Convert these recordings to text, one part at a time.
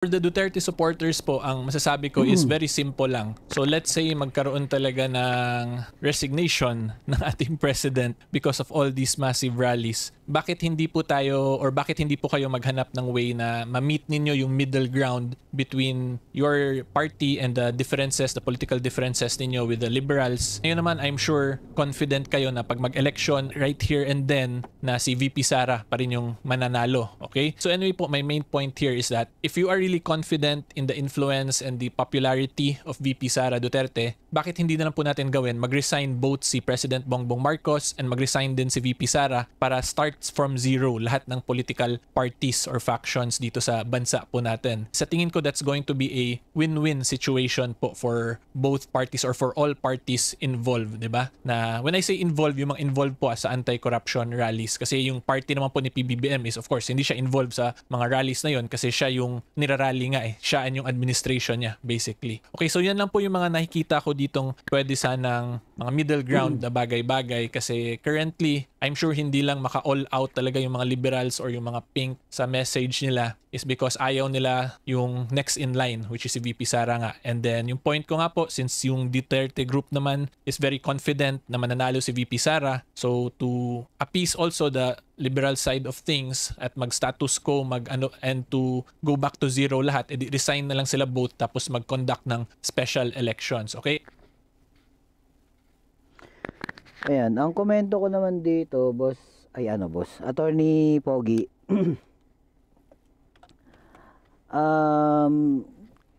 For the Duterte supporters po, ang masasabi ko is very simple lang. So let's say magkaroon talaga ng resignation ng ating president because of all these massive rallies. Bakit hindi po tayo or bakit hindi po kayo maghanap ng way na ma-meet ninyo yung middle ground between your party and the differences, the political differences ninyo with the liberals? Ngayon naman, I'm sure confident kayo na pag mag-election right here and then na si VP Sara pa rin yung mananalo. Okay? So anyway po, my main point here is that if you are really confident in the influence and the popularity of VP Sara Duterte, bakit hindi na lang po natin gawin? Mag-resign both si President Bongbong Marcos and mag-resign din si VP Sara para starts from zero lahat ng political parties or factions dito sa bansa po natin. Sa tingin ko, that's going to be a win-win situation po for both parties or for all parties involved, di ba? Na when I say involved, yung mga involved po sa anti-corruption rallies. Kasi yung party naman po ni PBBM is of course, hindi siya involved sa mga rallies na yon kasi siya yung nirarally nga eh. Siya yung administration niya, basically. Okay, so yan lang po yung mga nakikita ko ditong pwede sanang mga middle ground na bagay-bagay kasi currently, I'm sure hindi lang maka-all out talaga yung mga liberals or yung mga pink sa message nila is because ayaw nila yung next in line, which is si VP Sara nga. And then yung point ko nga po, since yung Duterte group naman is very confident na mananalo si VP Sara, so to appease also the liberal side of things at mag-status quo, and to go back to zero lahat, edi resign na lang sila both tapos mag-conduct ng special elections. Okay? Ayan, ang komento ko naman dito, boss, Attorney Pogi.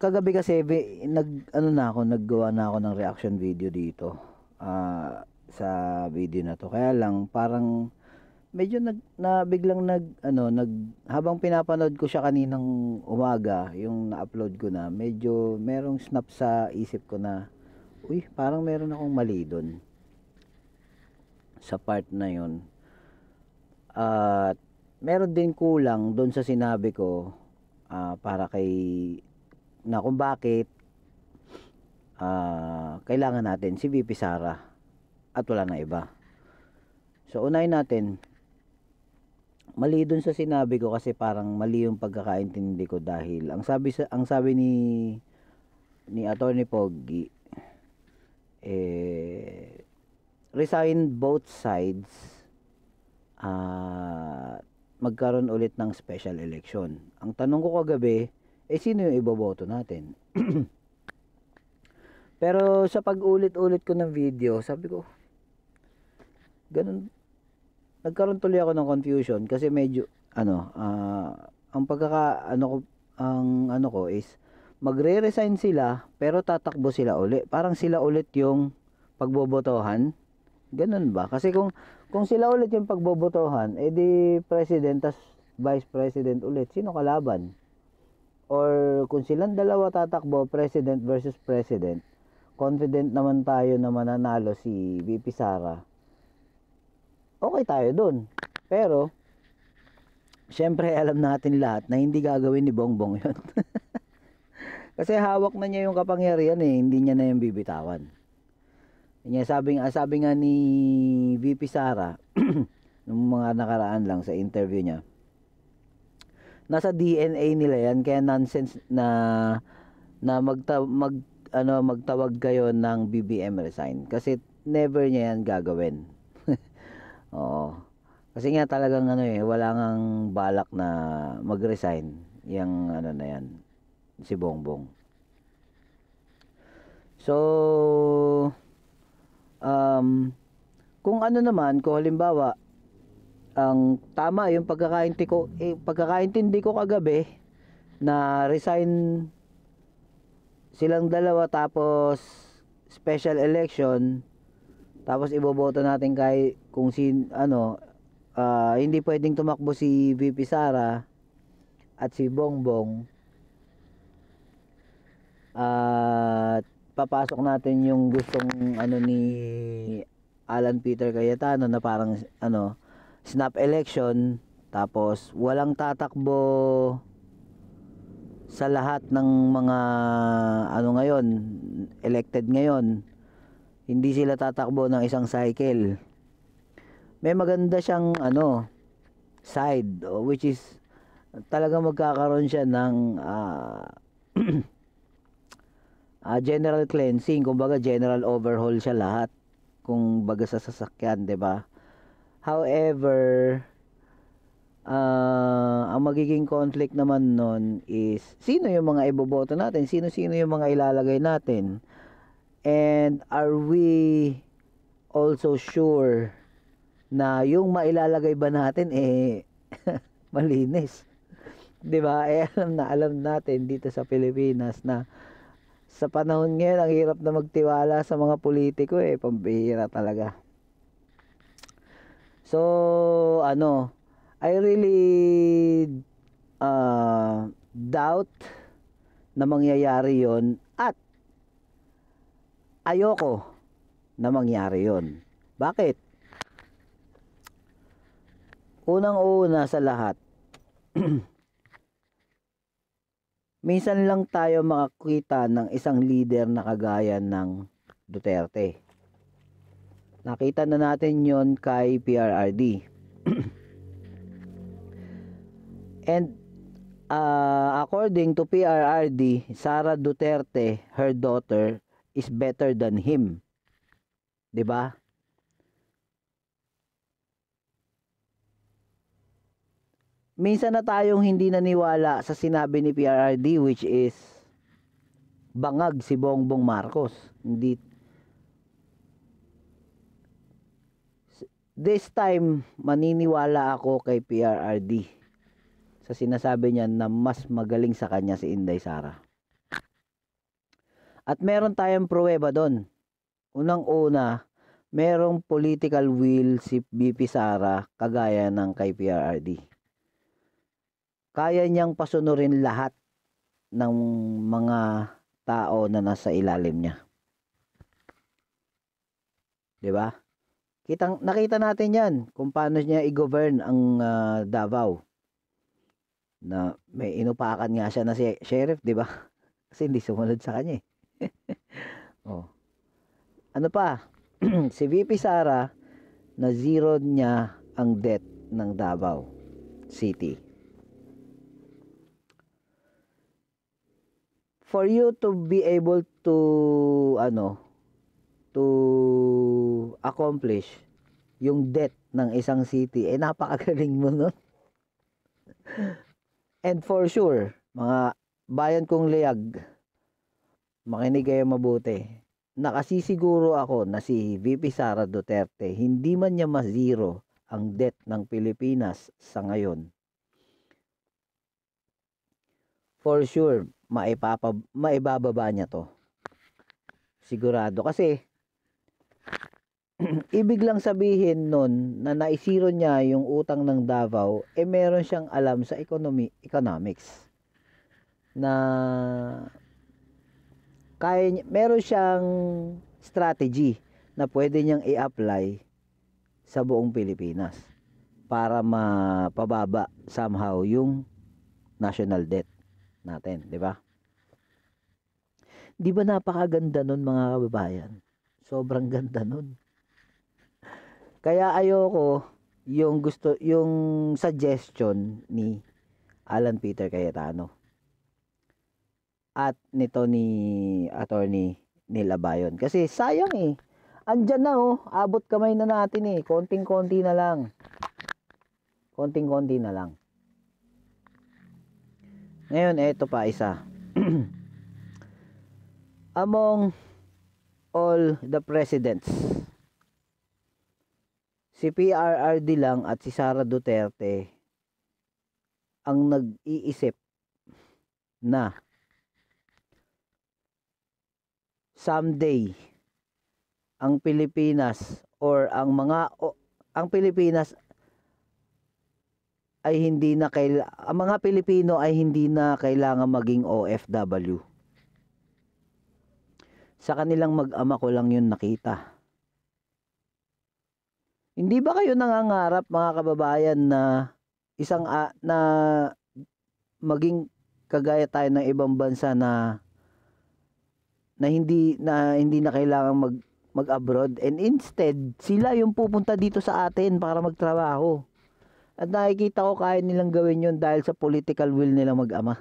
Kagabi kasi naggawa na ako ng reaction video dito sa video na to. Kaya lang parang medyo biglang habang pinapanood ko siya kaninang umaga, yung na-upload ko na, medyo merong snap sa isip ko na, uy, parang meron akong mali doon sa part na yun. At meron din kulang doon sa sinabi ko para na kung bakit kailangan natin si VP Sara at wala na iba. So unahin natin, mali doon sa sinabi ko kasi parang mali yung pagkakaintindi ko dahil ang sabi ni Attorney Pogi resign both sides, magkaroon ulit ng special election. Ang tanong ko kagabi, sino yung iboboto natin? Pero sa pag-ulit-ulit ko ng video, sabi ko, ganun, nagkaroon tuloy ako ng confusion kasi medyo, ang ko is, magre-resign sila, pero tatakbo sila ulit. Parang sila ulit yung pagbobotohan. Ganun ba? Kasi kung sila ulit yung pagbobotohan, edi president tas vice president ulit, sino kalaban? Or kung silang dalawa tatakbo, president versus president, confident naman tayo na mananalo si VP Sara, okay tayo dun. Pero syempre alam natin lahat na hindi gagawin ni Bongbong yun. Kasi hawak na niya yung kapangyarihan eh, hindi niya na yung bibitawan. Sabi nga ni VP Sara nung mga nakaraan lang sa interview niya, nasa DNA nila yan, kaya nonsense na magtawag kayo ng BBM resign kasi never niya yan gagawin. Oo. Kasi nga talagang wala ngang balak na mag-resign yung na yan, si Bongbong. So kung naman, kung halimbawa ang tama yung pagkakaintindi ko kagabi na resign silang dalawa tapos special election, tapos iboboto natin kung hindi pwedeng tumakbo si VP Sara at si Bongbong, at papasok natin yung gustong ni Alan Peter Cayetano na parang snap election, tapos walang tatakbo sa lahat ng mga ngayon elected ngayon, hindi sila tatakbo ng isang cycle. May maganda siyang side, which is talagang magkakaroon siya ng general cleansing, kumbaga general overhaul siya lahat kung baga sa sasakyan, 'di ba? However, ang magiging conflict naman nun is sino yung mga iboboto natin, sino-sino yung mga ilalagay natin, and are we also sure na yung mailalagay ba natin malinis, 'di ba? Alam natin dito sa Pilipinas na sa panahon ngayon ang hirap na magtiwala sa mga politiko, pambihira talaga. So I really doubt na mangyayari yon, at ayoko na mangyari yon. Bakit? Unang-una sa lahat, minsan lang tayo makakita ng isang leader na kagaya ng Duterte. Nakita na natin yon kay PRRD. And according to PRRD, Sara Duterte, her daughter, is better than him. 'Di ba? Minsan na tayong hindi naniwala sa sinabi ni PRRD, which is bangag si Bongbong Marcos. Hindi. This time, maniniwala ako kay PRRD sa sinasabi niya na mas magaling sa kanya si Inday Sara. At meron tayong pruweba doon. Unang-una, merong political will si BP Sara kagaya ng kay PRRD. Kaya niyang pasunurin lahat ng mga tao na nasa ilalim niya. 'Di ba? Nakita natin 'yan kung paano niya i-govern ang Davao. Na may inupakan nga siya na si sheriff, 'di ba? Kasi hindi sumunod sa kanya. Oh. Ano pa? Si VP Sara na zero niya ang debt ng Davao City. For you to be able to to accomplish yung debt ng isang city, napakagaling mo nun. And for sure, mga bayan kong liyag, makinig kayo mabuti. Nakasisiguro ako na si VP Sara Duterte, hindi man niya ma-zero ang debt ng Pilipinas sa ngayon. For sure, maibababa niya to. Sigurado. Kasi, ibig lang sabihin nun na naisiro niya yung utang ng Davao, meron siyang alam sa economics. Na meron siyang strategy na pwede niyang i-apply sa buong Pilipinas para mapababa somehow yung national debt natin, 'di ba? 'Di ba napakaganda nun, mga kababayan? Sobrang ganda nun. Kaya ayoko yung suggestion ni Alan Peter Cayetano at nito ni Attorney Neil Abayon. Kasi sayang andyan na abot kamay na natin konting-konti na lang. Konting-konti na lang. Ngayon, eto pa isa. Among all the presidents, si PRRD lang at si Sara Duterte ang nag-iisip na someday ang Pilipinas ang Pilipinas ay hindi na ang mga Pilipino ay hindi na kailangan maging OFW. Sa kanilang mag-ama ko lang yun nakita. Hindi ba kayo nangangarap, mga kababayan, na na maging kagaya tayo ng ibang bansa na hindi na kailangan mag-abroad, and instead sila yung pupunta dito sa atin para magtrabaho? At nakikita ko kaya nilang gawin yun dahil sa political will nilang mag-ama.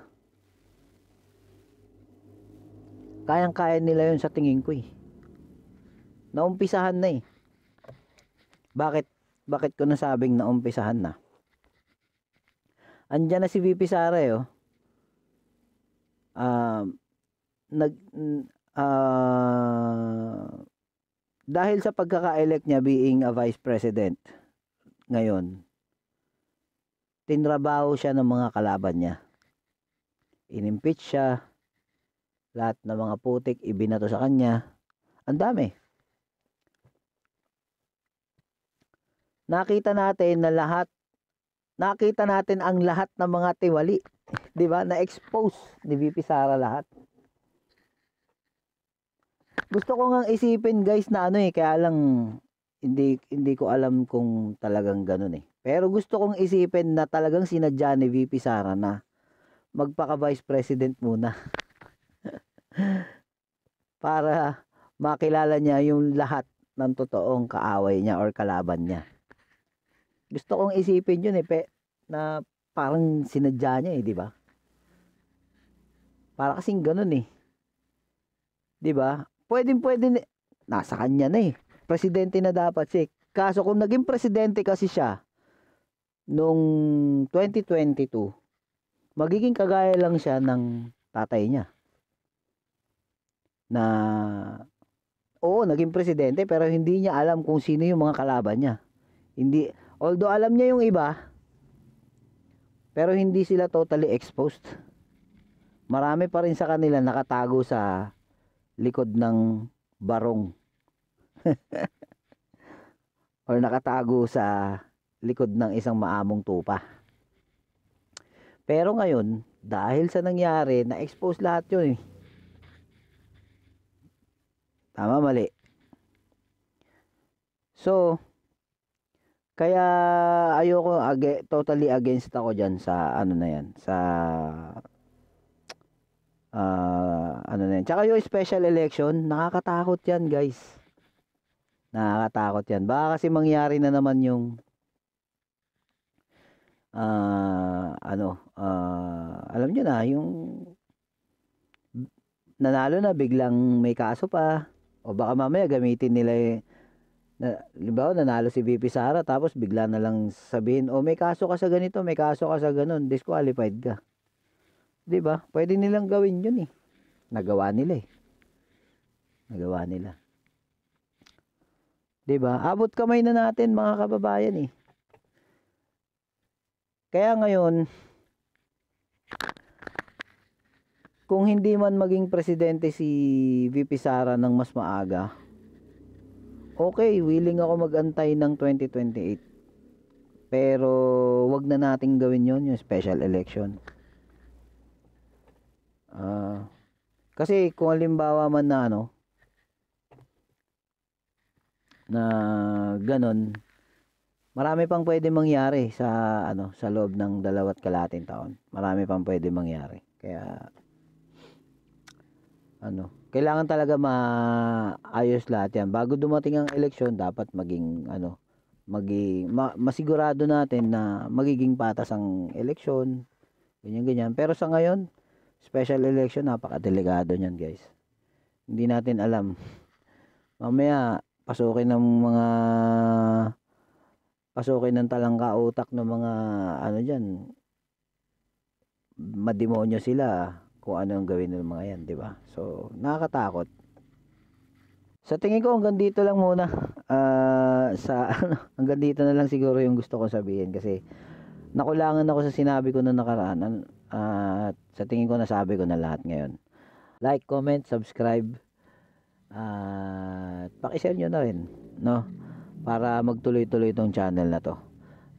Kayang-kaya nila yun sa tingin ko eh. Naumpisahan na eh. Bakit ko nasabing naumpisahan na? Andiyan na si VP Sara eh, oh. Dahil sa pagkaka-elect niya being a vice president ngayon, tinrabaho siya ng mga kalaban niya. Inimpeach siya, lahat ng mga putik ibinato sa kanya. Ang dami. Nakita natin ang lahat ng mga tiwali, 'di ba? Na-expose ni VP Sara lahat. Gusto ko ngang isipin guys na kaya lang hindi ko alam kung talagang ganoon eh. Pero gusto kong isipin na talagang sinadya ni VP Sara na magpaka-vice president muna. Para makilala niya yung lahat ng totoong kaaway niya or kalaban niya. Gusto kong isipin yun na parang sinadya niya di ba? Para kasing ganun 'Di ba? Pwede nasa kanya na Presidente na dapat siya. Kaso kung naging presidente kasi siya nung 2022, magiging kagaya lang siya ng tatay niya. Na oo, naging presidente pero hindi niya alam kung sino yung mga kalaban niya. Although alam niya yung iba, pero hindi sila totally exposed. Marami pa rin sa kanila nakatago sa likod ng barong. Or nakatago sa likod ng isang maamong tupa. Pero ngayon, dahil sa nangyari, na-expose lahat yun Tama, mali. So, kaya ayoko totally against ako dyan sa na yan, sa na yan. Tsaka yung special election, nakakatakot yan guys. Nakakatakot yan. Baka kasi mangyari na naman yung alam nyo na, yung nanalo na biglang may kaso pa. O baka mamaya gamitin nila halimbawa nanalo si VP Sara tapos bigla na lang sabihin may kaso ka sa ganito, may kaso ka sa ganon, disqualified ka. 'Di ba? Pwede nilang gawin 'yun Nagawa nila 'Di ba? Abot kamay na natin mga kababayan Kaya ngayon kung hindi man maging presidente si VP Sara ng mas maaga, okay, willing ako magantay ng 2028. Pero wag na nating gawin yon yung special election. Kasi kung halimbawa man na na ganon, marami pang pwede mangyari sa sa loob ng 2 kalahating taon. Marami pang pwede mangyari. Kaya kailangan talaga maayos lahat yan. Bago dumating ang eleksyon, dapat maging masigurado natin na magiging patas ang eleksyon. Ganyan. Pero sa ngayon, special election, napakadelikado niyan, guys. Hindi natin alam. Mamaya, pasukin ng talangka utak ng mga diyan. Mademonyo sila kung ano ang gawin ng mga yan, di ba? So, nakakatakot. Sa tingin ko, hanggang dito lang muna. Hanggang dito na lang siguro yung gusto ko sabihin kasi nakulangan ako sa sinabi ko noong nakaraan. At sa tingin ko nasabi ko na lahat ngayon. Like, comment, subscribe. At paki-share nyo na rin, para magtuloy-tuloy itong channel na to.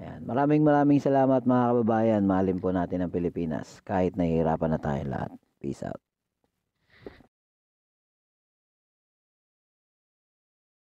Ayan. Maraming salamat mga kababayan. Mahalin po natin ang Pilipinas kahit nahihirapan na tayo lahat. Peace out.